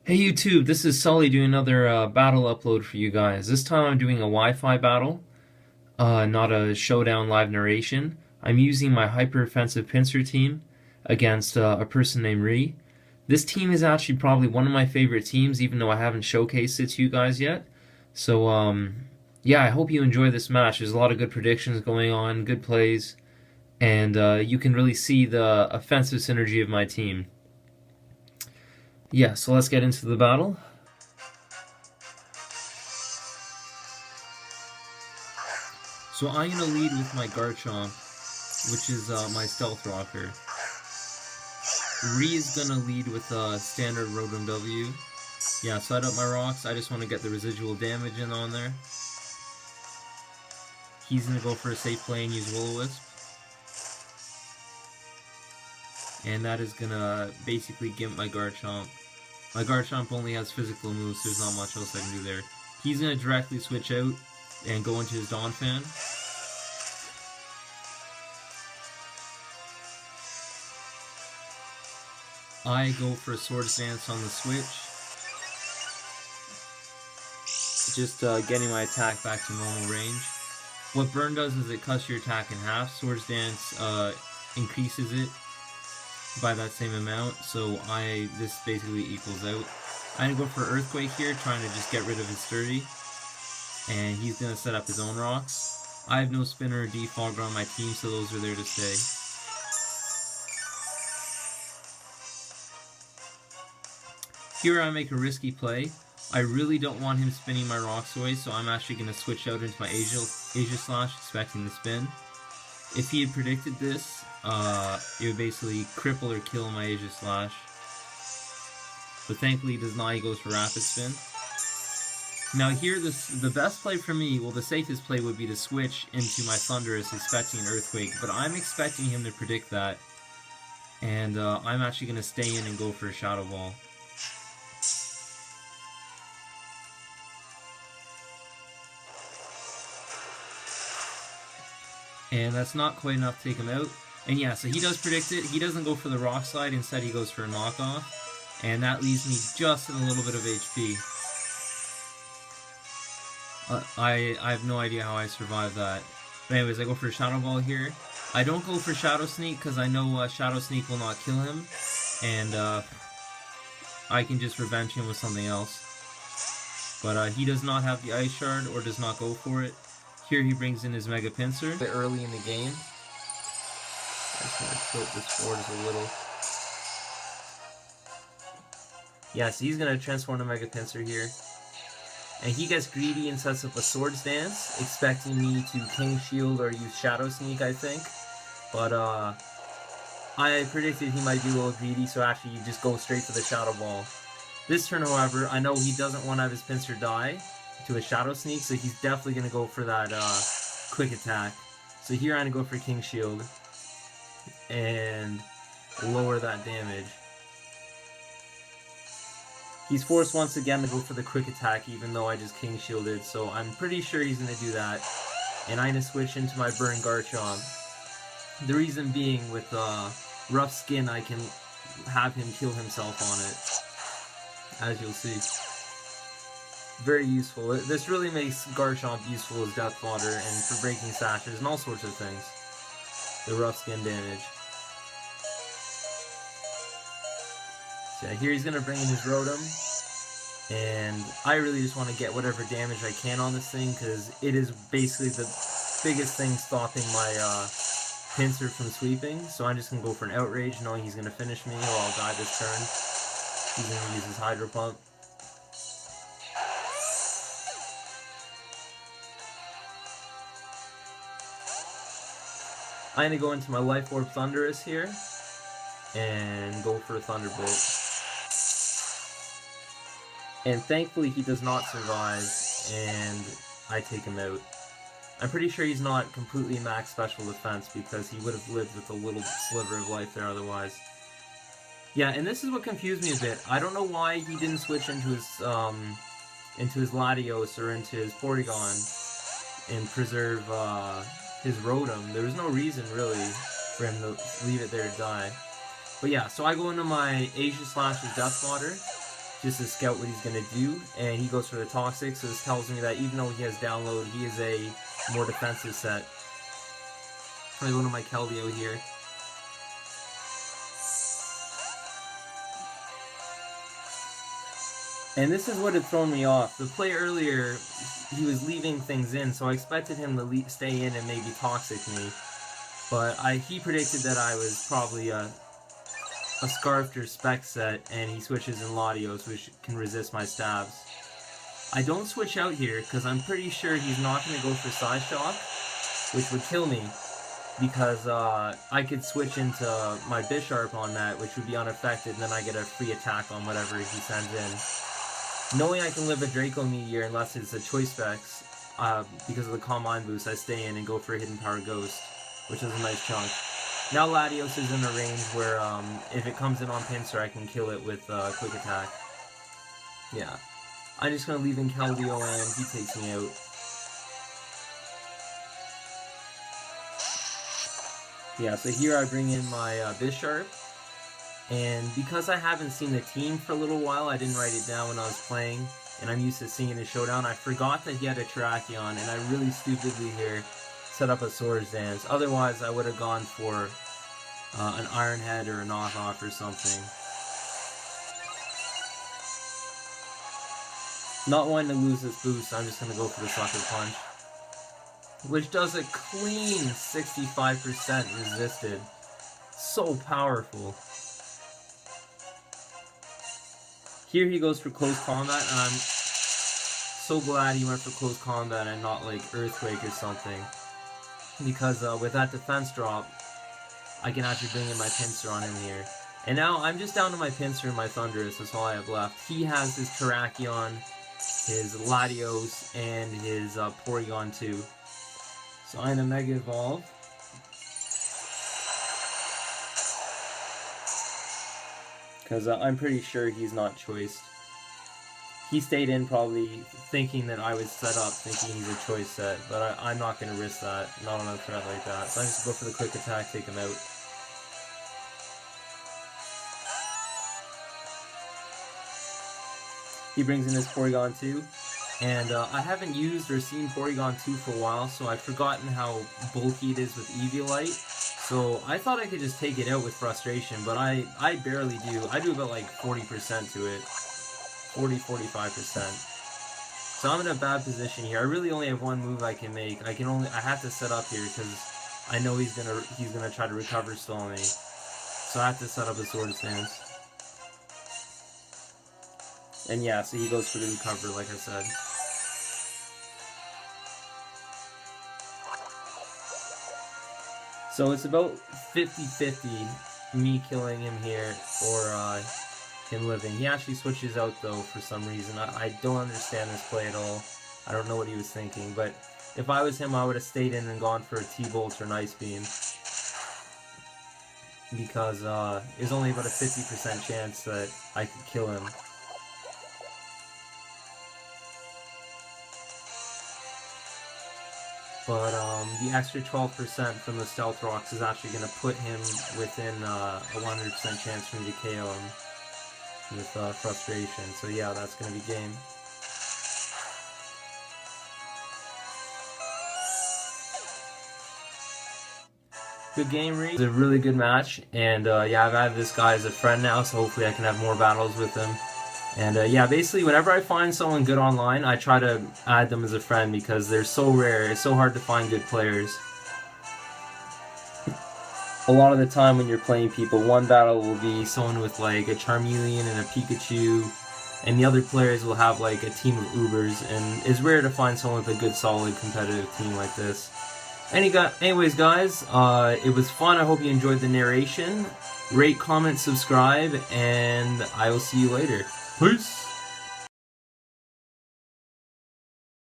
Hey YouTube, this is Sully doing another battle upload for you guys. This time I'm doing a Wi-Fi battle, not a showdown live narration. I'm using my hyper-offensive Pinsir team against a person named Ree. This team is actually probably one of my favorite teams, even though I haven't showcased it to you guys yet. So, yeah, I hope you enjoy this match. There's a lot of good predictions going on, good plays, and you can really see the offensive synergy of my team. Yeah, so let's get into the battle. So I'm going to lead with my Garchomp, which is my Stealth Rocker. Ree is going to lead with standard Rotom W. Yeah, set up my rocks. I just want to get the residual damage in on there. He's going to go for a safe play and use Will-O-Wisp. And that is going to basically gimp my Garchomp. My Garchomp only has physical moves, so there's not much else I can do there. He's going to directly switch out and go into his Donphan. I go for a Swords Dance on the switch. Just getting my attack back to normal range. What Burn does is it cuts your attack in half. Swords Dance increases it by that same amount, so this basically equals out. I'm gonna go for Earthquake here, trying to just get rid of his Sturdy, and he's gonna set up his own rocks. I have no Spinner or Defogger on my team, so those are there to stay. Here I make a risky play. I really don't want him spinning my rocks away, so I'm actually gonna switch out into my Asia Slash, expecting the spin. If he had predicted this, it would basically cripple or kill my Asia Slash. But thankfully he does not, he goes for Rapid Spin. Now here, the best play for me, well the safest play would be to switch into my Thundurus expecting an Earthquake, but I'm expecting him to predict that. And I'm actually going to stay in and go for a Shadow Ball. And that's not quite enough to take him out. And yeah, so he does predict it. He doesn't go for the Rock Slide, instead he goes for a Knockoff. And that leaves me just in a little bit of HP. I have no idea how I survived that. But anyways, I go for a Shadow Ball here. I don't go for Shadow Sneak because I know Shadow Sneak will not kill him. And I can just revenge him with something else. But he does not have the Ice Shard or does not go for it. Here he brings in his Mega Pinsir a bit early in the game. I just want to tilt this forward a little. Yeah, so he's going to transform to Mega Pinsir here. And he gets greedy and sets up a Swords Dance, expecting me to King Shield or use Shadow Sneak, I think. But I predicted he might be a little greedy, so actually you just go straight for the Shadow Ball. This turn, however, I know he doesn't want to have his Pinsir die to a Shadow Sneak, so he's definitely going to go for that quick attack. So here I'm going to go for King Shield and lower that damage. He's forced once again to go for the quick attack, even though I just King Shielded, so I'm pretty sure he's going to do that. And I'm going to switch into my Burn Garchomp. The reason being, with Rough Skin, I can have him kill himself on it, as you'll see. Very useful. This really makes Garchomp useful as Death Fodder and for breaking sashes and all sorts of things. The Rough Skin damage. So yeah, here he's going to bring in his Rotom, and I really just want to get whatever damage I can on this thing, because it is basically the biggest thing stopping my Pinsir from sweeping, so I'm just going to go for an Outrage, knowing he's going to finish me, or I'll die this turn. He's going to use his Hydro Pump. I'm going to go into my Life Orb Thundurus here, and go for a Thunderbolt. And thankfully he does not survive, and I take him out. I'm pretty sure he's not completely max special defense, because he would have lived with a little sliver of life there otherwise. Yeah, and this is what confused me a bit. I don't know why he didn't switch into his Latios or into his Porygon and preserve his Rotom. There was no reason really for him to leave it there to die. But yeah, so I go into my Asia Slash's Death Fodder, just to scout what he's going to do, and he goes for the Toxic, so this tells me that even though he has download, he is a more defensive set. I go to my Keldeo here. And this is what had thrown me off. The play earlier, he was leaving things in, so I expected him to stay in and maybe Toxic me. But he predicted that I was probably a Scarfed or Spec set, and he switches in Latios, which can resist my stabs. I don't switch out here, because I'm pretty sure he's not going to go for Side Shock, which would kill me, because I could switch into my Bisharp on that, which would be unaffected, and then I get a free attack on whatever he sends in. Knowing I can live a Draco Meteor unless it's a Choice Specs, because of the Calm Mind boost, I stay in and go for a Hidden Power Ghost, which is a nice chunk. Now Latios is in a range where if it comes in on Pinsir, I can kill it with Quick Attack. Yeah. I'm just going to leave in Keldeo and he takes me out. Yeah, so here I bring in my Bisharp. And because I haven't seen the team for a little while, I didn't write it down when I was playing. And I'm used to seeing the Showdown. I forgot that he had a Terrakion, and I really stupidly here set up a Swords Dance. Otherwise, I would have gone for an Iron Head or a knockoff or something. Not wanting to lose this boost, I'm just going to go for the Sucker Punch. Which does a clean 65% resisted. So powerful. Here he goes for Close Combat, and I'm so glad he went for Close Combat and not like Earthquake or something. Because with that defense drop, I can actually bring in my Pinsir on him here. And now I'm just down to my Pinsir and my Thundurus, that's all I have left. He has his Terrakion, his Latios, and his Porygon too. So I'm gonna Mega Evolve. Because I'm pretty sure he's not choiced. He stayed in probably thinking that I was set up, thinking he's a choice set, but I'm not going to risk that, not on a threat like that. So I'm just going to go for the Quick Attack, take him out. He brings in his Porygon 2, and I haven't used or seen Porygon 2 for a while, so I've forgotten how bulky it is with Eviolite. So I thought I could just take it out with Frustration, but I barely do. I do about like 40% to it. 40-45%. So I'm in a bad position here. I really only have one move I can make. I have to set up here because I know he's gonna try to recover stall me. So I have to set up a Swords Dance. And yeah, so he goes for the recover like I said. So it's about 50-50 me killing him here or him living. He actually switches out though for some reason. I don't understand this play at all. I don't know what he was thinking, but if I was him I would have stayed in and gone for a T-Bolt or an Ice Beam. Because there's only about a 50% chance that I could kill him. But the extra 12% from the Stealth Rocks is actually going to put him within a 100% chance for me to KO him with Frustration. So yeah, that's going to be game. Good game, Ree. It's a really good match, and yeah, I've added this guy as a friend now, so hopefully I can have more battles with him. And yeah, basically whenever I find someone good online, I try to add them as a friend because they're so rare. It's so hard to find good players. A lot of the time when you're playing people, one battle will be someone with like a Charmeleon and a Pikachu, and the other players will have like a team of Ubers, and it's rare to find someone with a good solid competitive team like this. Anyways guys, it was fun. I hope you enjoyed the narration. Rate, comment, subscribe, and I will see you later. Peace!